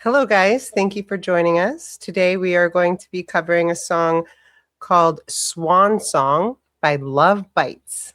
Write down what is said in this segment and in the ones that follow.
Hello, guys. Thank you for joining us. Today we are going to be covering a song called Swan Song by Lovebites.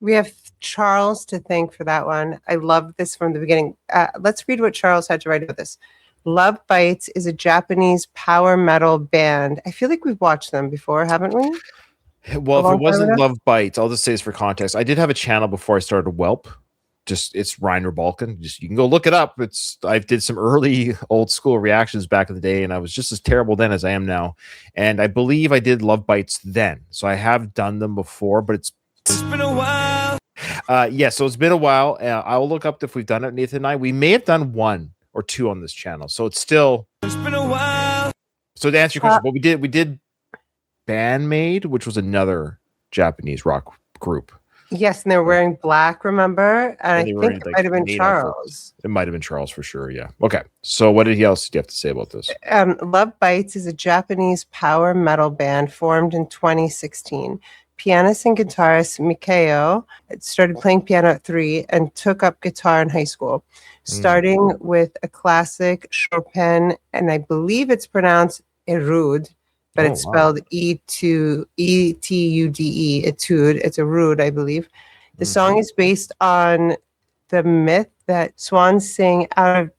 We have Charles to thank for that one. I love this from the beginning. Let's read what Charles had to write about this. Lovebites is a Japanese power metal band. I feel like we've watched them before, haven't we? Well, A if it long time wasn't ago? Love Bites, I'll just say this for context. I did have a channel before I started Whelp. Just it's Reiner Balkan. Just you can go look it up. I did some early old school reactions back in the day, and I was just as terrible then as I am now. And I believe I did Love Bites then, so I have done them before, but it's been a while. Yeah, so it's been a while. I'll look up if we've done it, Nathan and I. We may have done 1 or 2 on this channel, so it's been a while. So to answer your question, but we did Band-Maid, which was another Japanese rock group. Yes, and they're wearing black, remember? And I they were think in, it like, might have been maid Charles. outfits. It might have been Charles for sure, yeah. Okay, so what else do you have to say about this? Lovebites is a Japanese power metal band formed in 2016. Pianist and guitarist Mikao started playing piano at 3 and took up guitar in high school, starting with a classic Chopin, and I believe it's pronounced Etude, but it's spelled Etude, Etude. It's Etude, I believe. The song is based on the myth that swans sing out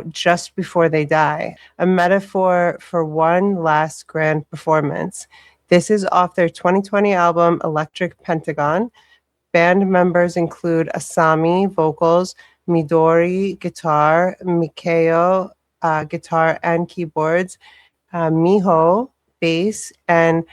just before they die, a metaphor for one last grand performance. This is off their 2020 album, Electric Pentagram. Band members include Asami, vocals, Midori, guitar, Mikao, guitar and keyboards, Miho, bass, and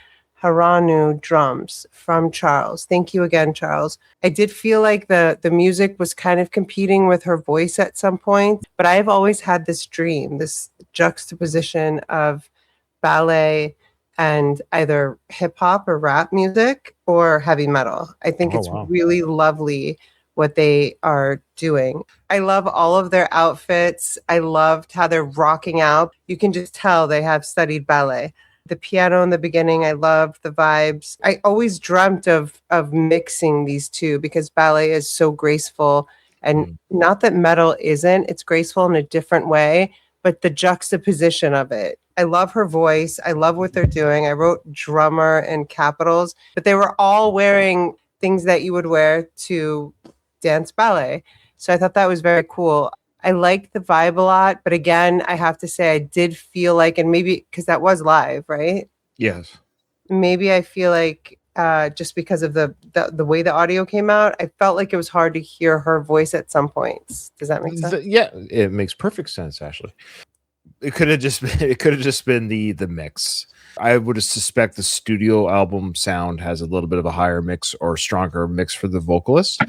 Haranu, drums from Charles. Thank you again, Charles. I did feel like the music was kind of competing with her voice at some point, but I've always had this dream, this juxtaposition of ballet and either hip hop or rap music or heavy metal. I think it's really lovely what they are doing. I love all of their outfits. I loved how they're rocking out. You can just tell they have studied ballet. The piano in the beginning, I loved the vibes. I always dreamt of mixing these two because ballet is so graceful, and not that metal isn't, it's graceful in a different way, but the juxtaposition of it. I love her voice. I love what they're doing. I wrote drummer in capitals, but they were all wearing things that you would wear to dance ballet. So I thought that was very cool. I liked the vibe a lot, but again, I have to say I did feel like, and maybe because that was live, right? Yes. Maybe I feel like just because of the way the audio came out, I felt like it was hard to hear her voice at some points. Does that make sense? Yeah, it makes perfect sense, Ashley. It could have just been the mix. I would suspect the studio album sound has a little bit of a higher mix or stronger mix for the vocalist.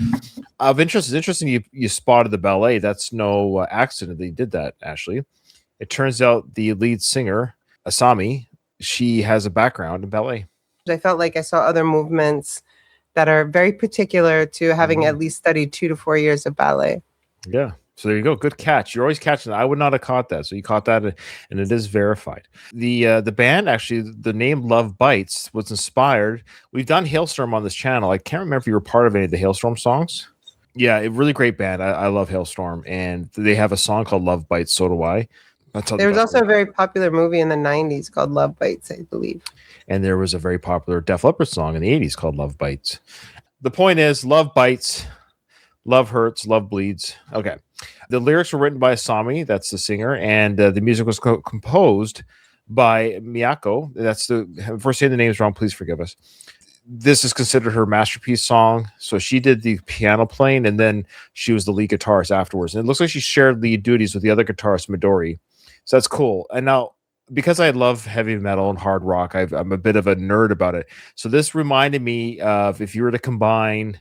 Of interest, it's interesting you spotted the ballet. That's no accident that you did that, Ashley. It turns out the lead singer, Asami, she has a background in ballet. I felt like I saw other movements that are very particular to having at least studied 2 to 4 years of ballet. Yeah. So there you go. Good catch. You're always catching that. I would not have caught that. So you caught that, and it is verified. The band, actually, the name Lovebites was inspired. We've done Hailstorm on this channel. I can't remember if you were part of any of the Hailstorm songs. Yeah, a really great band. I love Hailstorm, and they have a song called Lovebites. So do I. There was also a very popular movie in the 90s called Lovebites, I believe. And there was a very popular Def Leppard song in the 80s called Lovebites. The point is, love bites, love hurts, love bleeds. Okay. The lyrics were written by Asami, that's the singer, and the music was composed by Miyako. That's if we're saying the names wrong, please forgive us. This is considered her masterpiece song. So she did the piano playing, and then she was the lead guitarist afterwards. And it looks like she shared lead duties with the other guitarist, Midori. So that's cool. And now, because I love heavy metal and hard rock, I'm a bit of a nerd about it. So this reminded me of if you were to combine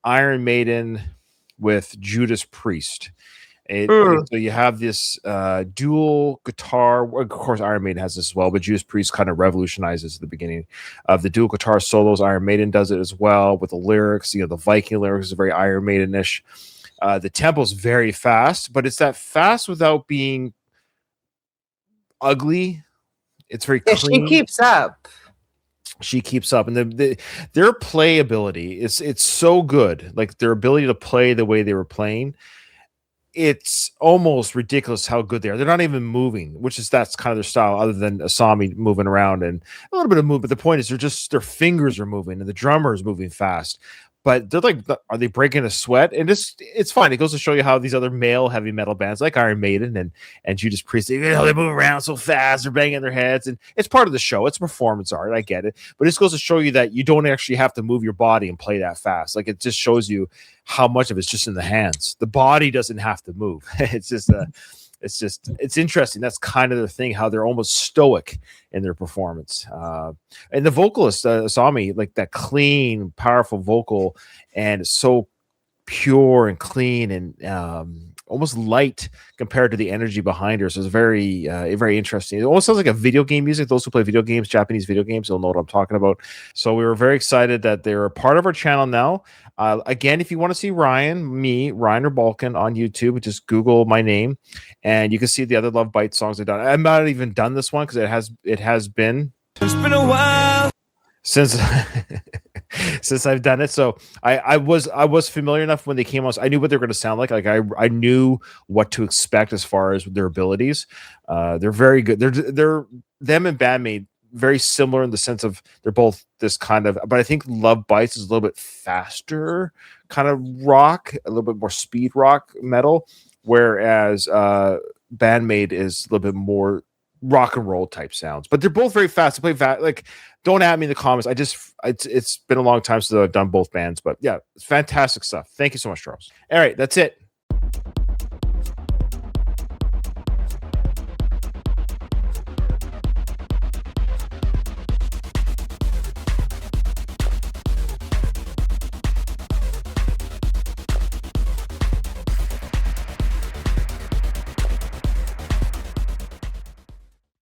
Iron Maiden with Judas Priest. So you have this dual guitar. Of course, Iron Maiden has this as well, but Judas Priest kind of revolutionizes at the beginning of the dual guitar solos. Iron Maiden does it as well with the lyrics. You know, the Viking lyrics is very Iron Maiden-ish. The tempo is very fast, but it's that fast without being ugly. It's very clean. She keeps up. She keeps up, and their playability it's so good. Like their ability to play the way they were playing. It's almost ridiculous how good they are. They're not even moving, that's kind of their style, other than Asami moving around and a little bit of movement. The point is, their fingers are moving and the drummer is moving fast. but they're like, are they breaking a sweat? And it's fine. It goes to show you how these other male heavy metal bands like Iron Maiden and Judas Priest, they move around so fast, they're banging their heads, and it's part of the show. It's performance art. I get it, but this goes to show you that you don't actually have to move your body and play that fast. Like, it just shows you how much of it's just in the hands. The body doesn't have to move. It's interesting. That's kind of the thing, how they're almost stoic in their performance. And the vocalist, Asami, like that clean, powerful vocal, and so pure and clean and almost light compared to the energy behind her. So it's very, very interesting. It almost sounds like a video game music. Those who play video games, Japanese video games, they'll know what I'm talking about. So we were very excited that they're a part of our channel now. Again, if you want to see Ryan or Balkan on YouTube, just Google my name, and you can see the other Lovebites songs I've done. I've not even done this one because it has been. It's been a while since since I've done it. So I was familiar enough when they came out. I knew what they were going to sound like. Like I knew what to expect as far as their abilities. They're very good. They're them and Band-Maid, very similar in the sense of they're both this kind of, but I think Lovebites is a little bit faster kind of rock, a little bit more speed rock metal, whereas Band-Maid is a little bit more rock and roll type sounds. But they're both very fast. They play like, don't at me in the comments. It's been a long time since I've done both bands, but yeah, it's fantastic stuff. Thank you so much, Charles. All right, that's it.